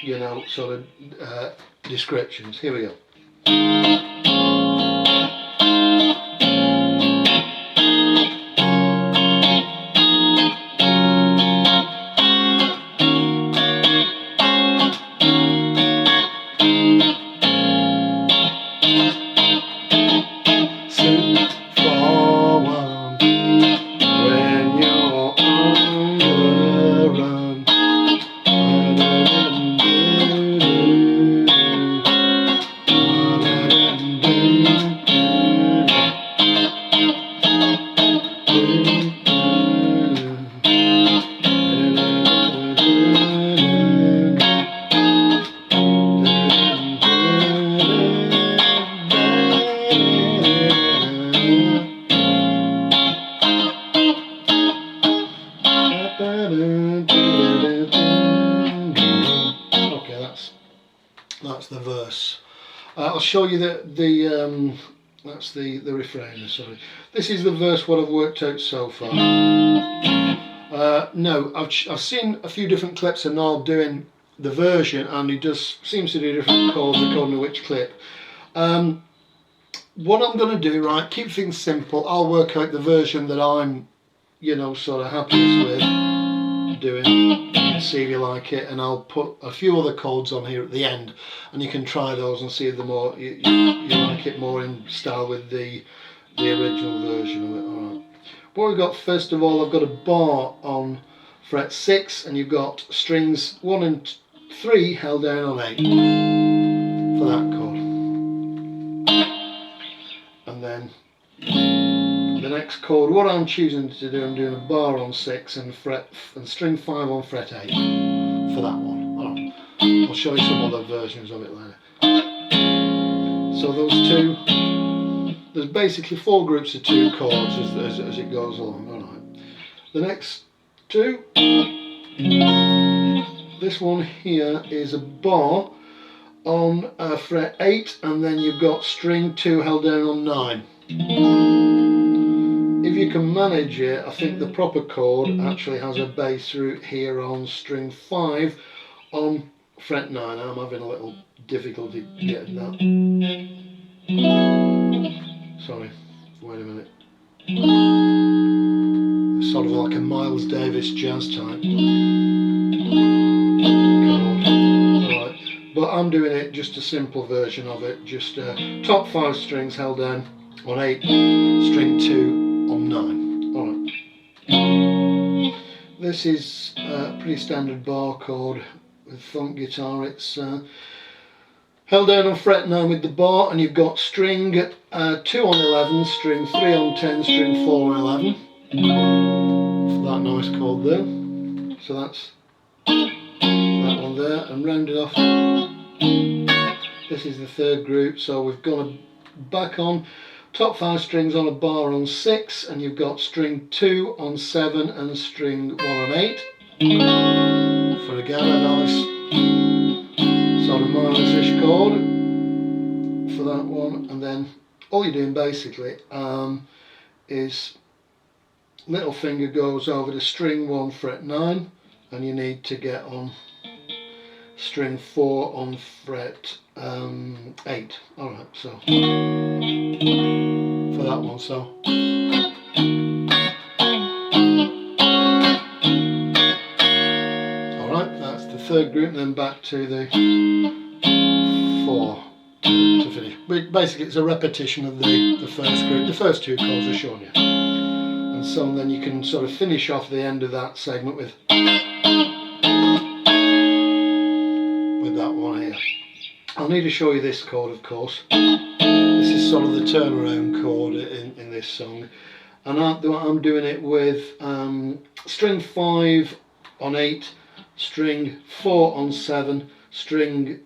you know, sort of descriptions. Here we go. That's the verse. I'll show you that's the refrain. Sorry, this is the verse. What I've worked out so far. No, I've seen a few different clips of Nile doing the version, and he seems to do different chords according to which clip. What I'm going to do, right? Keep things simple. I'll work out the version that I'm, you know, sort of happiest with doing. See if you like it, and I'll put a few other chords on here at the end, and you can try those and see if the more you like it more in style with the original version of it. Alright. What we've got, first of all, I've got a bar on fret 6, and you've got strings 1 and 3 held down on 8 for that chord. And then the next chord, what I'm choosing to do, I'm doing a bar on 6 and string 5 on fret 8 for that one. Alright. I'll show you some other versions of it later. So those two, there's basically 4 groups of 2 chords as it goes along. Alright. The next two, this one here is a bar on fret 8, and then you've got string 2 held down on 9. If you can manage it, I think the proper chord actually has a bass root here on string 5 on fret 9. I'm having a little difficulty getting that. Sorry, wait a minute. It's sort of like a Miles Davis jazz type chord. Right. But I'm doing it just a simple version of it, just top 5 strings held down on 8, string 2 on 9. Alright. This is a pretty standard bar chord with funk guitar. It's held down on fret 9 with the bar, and you've got string 2 on 11, string 3 on 10, string 4 on 11 for that nice chord there. So that's that one there, and rounded off. This is the third group, so we've gone back on top 5 strings on a bar on 6, and you've got string 2 on 7 and string 1 on 8 for again a nice sort of minus-ish chord for that one. And then all you're doing basically is little finger goes over to string 1 fret 9, and you need to get on string 4 on fret 8. Alright, so for that one, so alright, that's the third group, and then back to the 4 to finish. But basically it's a repetition of the first group, the first 2 chords I've shown you. And so then you can sort of finish off the end of that segment with that one here. I'll need to show you this chord, of course. This is sort of the turnaround chord in this song, and I'm doing it with string 5 on 8, string 4 on 7, string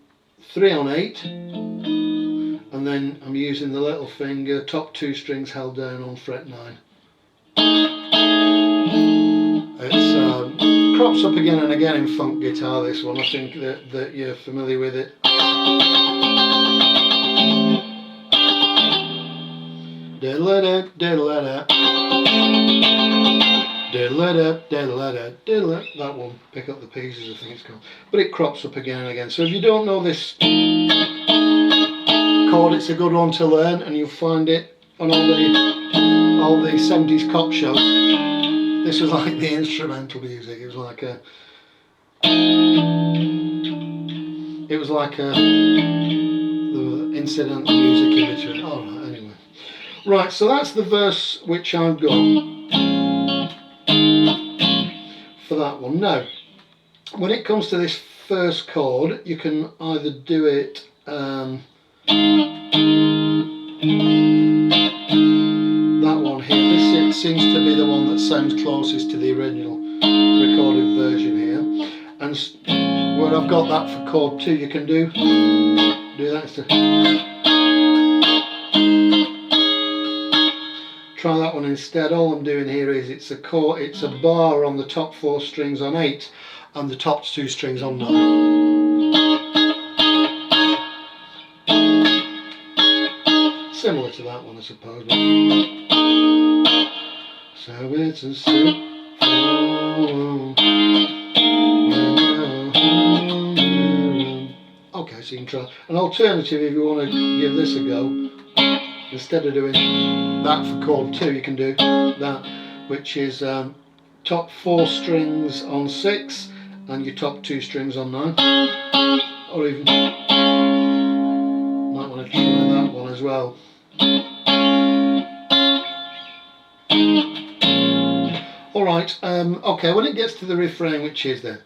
3 on 8, and then I'm using the little finger, top 2 strings held down on fret 9. It crops up again and again in funk guitar, this one. I think that you're familiar with it. That one, pick up the pieces, I think it's called. But it crops up again and again. So if you don't know this chord, it's a good one to learn, and you'll find it on all the 70s cop shows. This was like the instrumental music. It was like the incidental music in between. Oh, anyway. Right, so that's the verse which I've got for that one. Now, when it comes to this first chord, you can either do it that one here. This seems to be the one that sounds closest to the original recorded version here. And where I've got that for chord 2, you can do that instead. Try that one instead. All I'm doing here is it's a bar on the top 4 strings on 8 and the top 2 strings on 9. Similar to that one, I suppose. So it's a okay, so you can try an alternative if you want to give this a go. Instead of doing that for chord 2, you can do that, which is top 4 strings on 6 and your top 2 strings on 9. Or even might want to try that one as well. Alright, okay, when it gets to the refrain, which is there.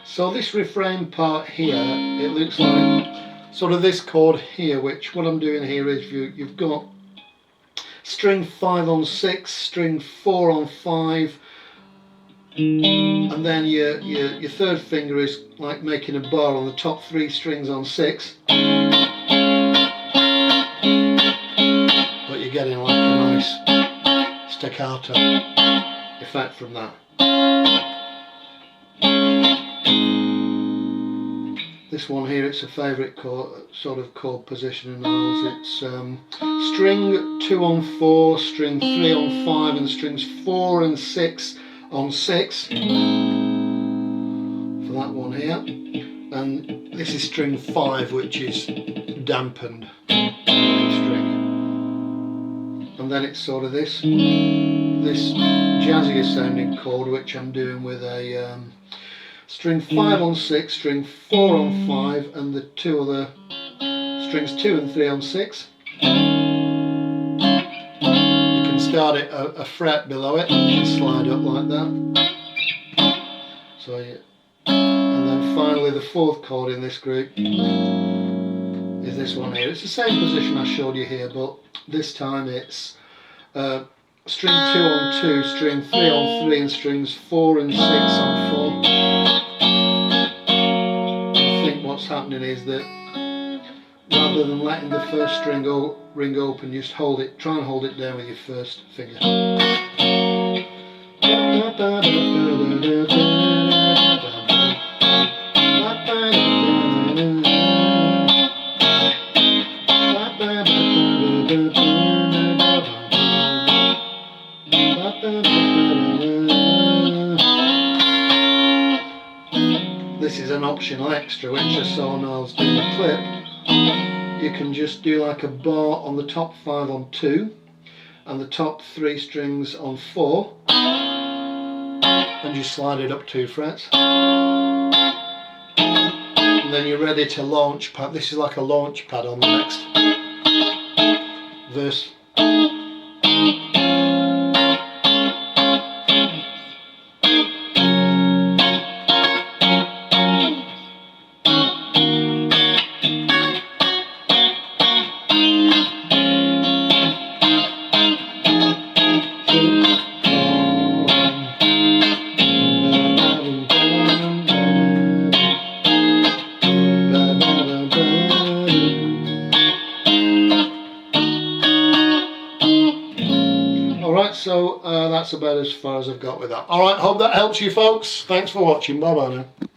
So this refrain part here, it looks like sort of this chord here, which what I'm doing here is you've got string 5 on 6, string 4 on 5, and then your third finger is like making a bar on the top 3 strings on 6, but you're getting like a nice staccato effect from that. This one here, it's a favourite sort of chord position in ours. It's string 2 on 4, string 3 on 5, and strings 4 and 6 on 6 for that one here. And this is string 5, which is dampened string. And then it's sort of this jazzier sounding chord, which I'm doing with a string 5 on 6, string 4 on 5, and the 2 other strings 2 and 3 on 6. You can start it a fret below it and slide up like that. So yeah. And then finally the 4th chord in this group is this one here. It's the same position I showed you here, but this time it's string 2 on 2, string 3 on 3, and strings 4 and 6 on 4. What's happening is that rather than letting the first string ring open, you just try and hold it down with your first finger. This is an optional extra, which I saw when I was doing the clip. You can just do like a bar on the top 5 on 2 and the top 3 strings on 4, and you slide it up 2 frets. And then you're ready to launch pad. This is like a launch pad on the next verse. Alright, so that's about as far as I've got with that. Alright, hope that helps you folks. Thanks for watching. Bye bye now.